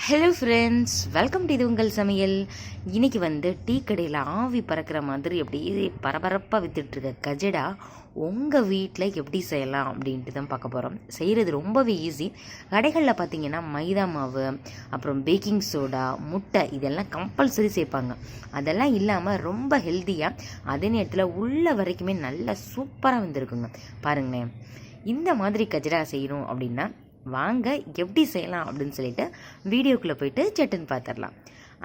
Hello friends, welcome to இது உங்கள் சமையல். இன்றைக்கி டீ கடையில் ஆவி பறக்கிற மாதிரி அப்படியே பரபரப்பாக விற்றுட்ருக்க கஜடா உங்கள் வீட்டில் எப்படி செய்யலாம் அப்படின்ட்டு தான் பார்க்க போகிறோம். செய்கிறது ரொம்பவே ஈஸி. கடைகளில் பார்த்திங்கன்னா மைதா மாவு, அப்புறம் பேக்கிங் சோடா, முட்டை இதெல்லாம் கம்பல்சரி சேர்ப்பாங்க. அதெல்லாம் இல்லாமல் ரொம்ப ஹெல்த்தியாக அதே நேரத்தில் உள்ள வரைக்குமே நல்லா சூப்பராக வந்திருக்குங்க. பாருங்களேன், இந்த மாதிரி கஜடா செய்யணும் அப்படின்னா வாங்க எப்படி செய்யலாம் அப்படின்னு சொல்லிட்டு வீடியோக்குள்ளே போயிட்டு சட்டுன்னு பார்த்துடலாம்.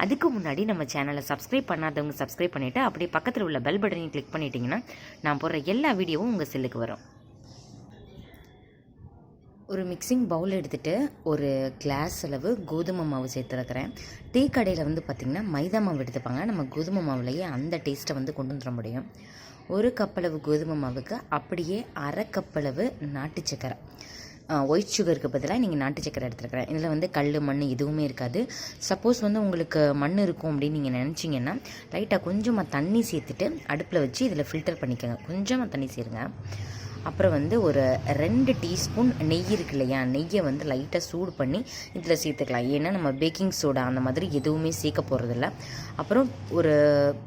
அதுக்கு முன்னாடி நம்ம சேனலை சப்ஸ்கிரைப் பண்ணாதவங்க சப்ஸ்கிரைப் பண்ணிவிட்டு அப்படியே பக்கத்தில் உள்ள பெல் பட்டனையும் கிளிக் பண்ணிட்டீங்கன்னா நான் போடுற எல்லா வீடியோவும் உங்கள் செல்லுக்கு வரும். ஒரு மிக்சிங் பவுல் எடுத்துகிட்டு ஒரு கிளாஸ் அளவு கோதுமை மாவு சேர்த்துருக்கிறேன். டீ கடையில் பார்த்திங்கன்னா மைதா மாவு எடுத்துப்பாங்க. நம்ம கோதுமை மாவுலேயே அந்த டேஸ்ட்டை கொண்டு வந்துட முடியும். ஒரு கப்பளவு கோதுமை மாவுக்கு அப்படியே அரை கப்பளவு நாட்டு சக்கரை, ஒயிட் சுகருக்கு பதிலாக நீங்கள் நாட்டு சக்கரை எடுத்துருக்கிறேன். இதில் கல் மண் எதுவுமே இருக்காது. சப்போஸ் உங்களுக்கு மண் இருக்கும் அப்படின்னு நீங்கள் நினச்சிங்கன்னா லைட்டாக கொஞ்சமாக தண்ணி சேர்த்துட்டு அடுப்பில் வச்சு இதில் ஃபில்டர் பண்ணிக்கோங்க. கொஞ்சமாக தண்ணி சேருங்க. அப்புறம் ஒரு 2 டீஸ்பூன் நெய் இருக்கு இல்லையா, நெய்யை லைட்டாக சூடு பண்ணி இதில் சேர்த்துக்கலாம். ஏன்னா நம்ம பேக்கிங் சோடா அந்த மாதிரி எதுவுமே சேர்க்க போகிறதில்ல. அப்புறம் ஒரு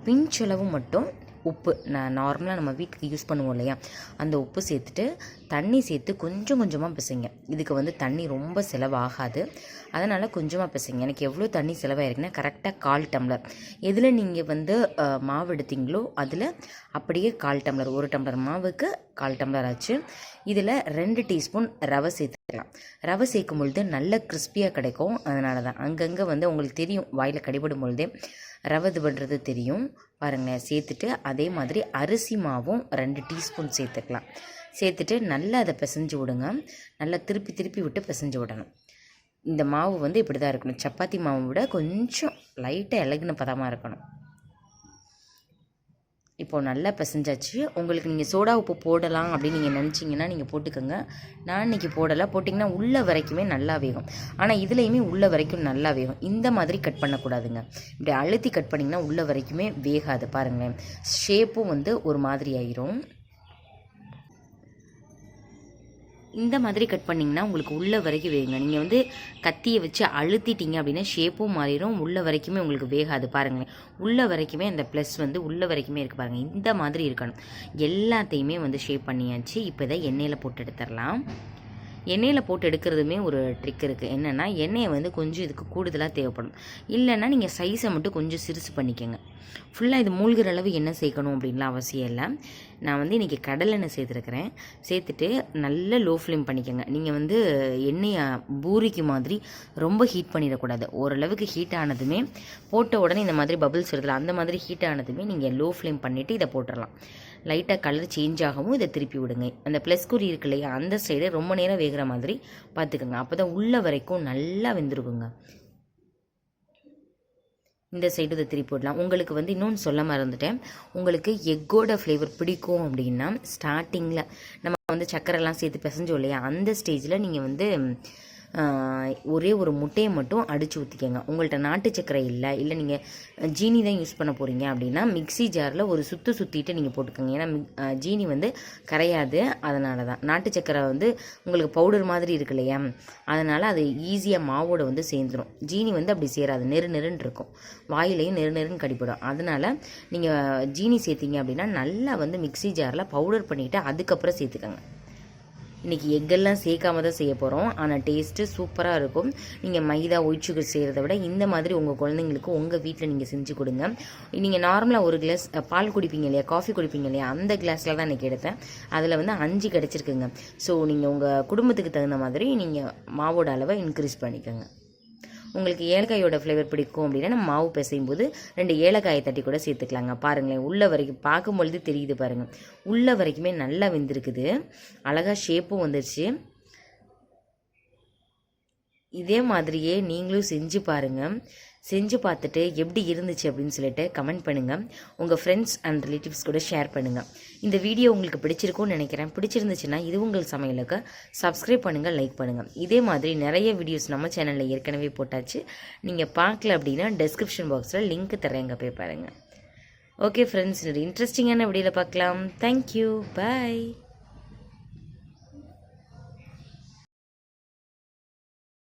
பிஞ்சளவு மட்டும் உப்பு, நான் நார்மலாக நம்ம வீட்டுக்கு யூஸ் பண்ணுவோம் இல்லையா, அந்த உப்பு சேர்த்துட்டு தண்ணி சேர்த்து கொஞ்சம் கொஞ்சமாக பிசைங்க. இதுக்கு தண்ணி ரொம்ப செலவாகாது, அதனால் கொஞ்சமாக பிசைங்க. எனக்கு எவ்வளோ தண்ணி செலவாயிருக்குன்னா கரெக்டாக 1/4 டம்ளர். எதில் நீங்கள் மாவு எடுத்தீங்களோ அதில் அப்படியே 1/4 டம்ளர், 1 டம்ளர் மாவுக்கு 1/4 டம்ளர் ஆச்சு. இதில் 2 டீஸ்பூன் ரவை சேர்த்துக்கலாம். ரவை சேர்க்கும் பொழுது நல்ல கிறிஸ்பியாக கிடைக்கும். அதனால தான் அங்கங்கே உங்களுக்கு தெரியும், வாயில் கடிபடும் பொழுதே ரவை இது பண்ணுறது தெரியும். பாருங்கள், சேர்த்துட்டு அதே மாதிரி அரிசி மாவும் 2 டீஸ்பூன் சேர்த்துக்கலாம். சேர்த்துட்டு நல்லா அதை பிசைஞ்சு விடுங்க. நல்லா திருப்பி திருப்பி விட்டு பிசைஞ்சு விடணும். இந்த மாவு இப்படி தான் இருக்கணும். சப்பாத்தி மாவை விட கொஞ்சம் லைட்டாக இலகுன பதமாக இருக்கணும். இப்போது நல்லா பிசைஞ்சாச்சு. உங்களுக்கு நீங்கள் சோடா உப்பு போடலாம் அப்படின்னு நீங்கள் நினச்சிங்கன்னா நீங்கள் போட்டுக்கோங்க. நான் இன்றைக்கி போடலை. போட்டிங்கன்னா உள்ள வரைக்குமே நல்லா வேகும். ஆனால் இதுலேயுமே உள்ள வரைக்கும் நல்லா வேகும். இந்த மாதிரி கட் பண்ணக்கூடாதுங்க. இப்படி அழுத்தி கட் பண்ணிங்கன்னா உள்ள வரைக்குமே வேகாது. பாருங்களேன், ஷேப்பும் ஒரு மாதிரி ஆயிரும். இந்த மாதிரி கட் பண்ணிங்கன்னா உங்களுக்கு உள்ள வரைக்கும் வேகுங்க. நீங்கள் கத்தியை வச்சு அழுத்திட்டீங்க அப்படின்னா ஷேப்பும் மாறிடும், உள்ள வரைக்குமே உங்களுக்கு வேகாது. பாருங்களேன், உள்ள வரைக்குமே அந்த ப்ளஸ் உள்ள வரைக்குமே இருக்குது. பாருங்கள், இந்த மாதிரி இருக்கணும். எல்லாத்தையுமே ஷேப் பண்ணியாச்சு. இப்போ இதை எண்ணெயில் போட்டு எடுத்துடலாம். எண்ணெயில் போட்டு எடுக்கிறதுமே ஒரு ட்ரிக் இருக்குது. என்னென்னா எண்ணெயை கொஞ்சம் இதுக்கு கூடுதலாக தேவைப்படும். இல்லைன்னா நீங்கள் சைஸை மட்டும் கொஞ்சம் சிறுசு பண்ணிக்கோங்க. ஃபுல்லாக இது மூழ்கிற அளவு எண்ணெய் சேர்க்கணும் அப்படின்லாம் அவசியம் இல்லை. நான் இன்றைக்கி கடலெண்ணெய் சேர்த்துருக்கிறேன். சேர்த்துட்டு நல்ல லோ ஃப்ளேம் பண்ணிக்கோங்க. நீங்கள் எண்ணெயை பூரிக்கு மாதிரி ரொம்ப ஹீட் பண்ணிடக்கூடாது. ஓரளவுக்கு ஹீட் ஆனதுமே போட்ட உடனே இந்த மாதிரி பபிள்ஸ் வருதுல, அந்த மாதிரி ஹீட் ஆனதுமே நீங்கள் லோ ஃப்ளேம் பண்ணிவிட்டு இதை போட்டுடலாம். லைட்டாக கலர் சேஞ்ச் ஆகவும் இதை திருப்பி விடுங்க. அந்த ப்ளஸ் குறி இருக்கு இல்லையா, அந்த சைடு ரொம்ப நேரம் வேகிற மாதிரி பார்த்துக்கோங்க. அப்போ தான் உள்ள வரைக்கும் நல்லா வெந்துருக்குங்க. இந்த சைடு இதை திருப்பி விடலாம். உங்களுக்கு இன்னொன்று சொல்ல மறந்துட்டேன். உங்களுக்கு எக்கோட ஃப்ளேவர் பிடிக்கும் அப்படின்னா ஸ்டார்டிங்கில் நம்ம சக்கரைலாம் சேர்த்து பிசைஞ்சோம் இல்லையா, அந்த ஸ்டேஜில் நீங்கள் ஒரே ஒரு முட்டையை மட்டும் அடித்து ஊற்றிக்கங்க. உங்கள்கிட்ட நாட்டு சக்கரை இல்லை நீங்கள் ஜீனி தான் யூஸ் பண்ண போகிறீங்க அப்படின்னா மிக்ஸி ஜாரில் ஒரு சுற்றிட்டு நீங்கள் போட்டுக்கோங்க. ஏன்னா ஜீனி கரையாது. அதனால தான் நாட்டு சக்கரை உங்களுக்கு பவுடர் மாதிரி இருக்கு இல்லையா, அதனால் அது ஈஸியாக மாவோடு சேர்ந்துடும். ஜீனி அப்படி சேராது, நெருன்னு இருக்கும், வாயிலையும் நெருன்னு கடிப்படும். அதனால் நீங்கள் ஜீனி சேர்த்திங்க அப்படின்னா நல்லா மிக்ஸி ஜாரில் பவுடர் பண்ணிவிட்டு அதுக்கப்புறம் சேர்த்துக்கோங்க. இன்றைக்கி எக்கெல்லாம் சேர்க்காம தான் செய்ய போகிறோம். ஆனால் டேஸ்ட்டு சூப்பராக இருக்கும். நீங்கள் மைதா ஒயிட் சுகர் செய்கிறத விட இந்த மாதிரி உங்கள் குழந்தைங்களுக்கு உங்கள் வீட்டில் நீங்கள் செஞ்சு கொடுங்க. நீங்கள் நார்மலாக ஒரு கிளாஸ் பால் குடிப்பீங்க இல்லையா, காஃபி குடிப்பீங்க இல்லையா, அந்த கிளாஸில் தான் இன்றைக்கி எடுத்தேன். அதில் 5 கிடச்சிருக்குங்க. ஸோ நீங்கள் உங்கள் குடும்பத்துக்கு தகுந்த மாதிரி நீங்கள் மாவோட அளவை இன்க்ரீஸ் பண்ணிக்கோங்க. உங்களுக்கு ஏலக்காயோட ஃப்ளேவர் பிடிக்கும் அப்படின்னா நம்ம மாவு பிசையும் போது 2 ஏலக்காயை தட்டி கூட சேர்த்துக்கலாங்க. பாருங்களேன், உள்ள வரைக்கும் பார்க்கும்பொழுது தெரியுது. பாருங்கள், உள்ள வரைக்குமே நல்லா வெந்திருக்குது. அழகாக ஷேப்பும் வந்துருச்சு. இதே மாதிரியே நீங்களும் செஞ்சு பாருங்கள். செஞ்சு பார்த்துட்டு எப்படி இருந்துச்சு அப்படின்னு சொல்லிட்டு கமெண்ட் பண்ணுங்கள். உங்கள் ஃப்ரெண்ட்ஸ் அண்ட் ரிலேட்டிவ்ஸ் கூட ஷேர் பண்ணுங்கள். இந்த வீடியோ உங்களுக்கு பிடிச்சிருக்கும்னு நினைக்கிறேன். பிடிச்சிருந்துச்சுன்னா இது உங்கள் சமையலுக்கு சப்ஸ்கிரைப் பண்ணுங்கள், லைக் பண்ணுங்கள். இதே மாதிரி நிறைய வீடியோஸ் நம்ம சேனலில் ஏற்கனவே போட்டாச்சு. நீங்கள் பார்க்கல அப்படின்னா டெஸ்கிரிப்ஷன் பாக்ஸில் லிங்க் தரேங்க, போய் பாருங்கள். ஓகே ஃப்ரெண்ட்ஸ், இன்ட்ரெஸ்டிங்கான வீடியோவில் பார்க்கலாம். தேங்க்யூ, பாய்.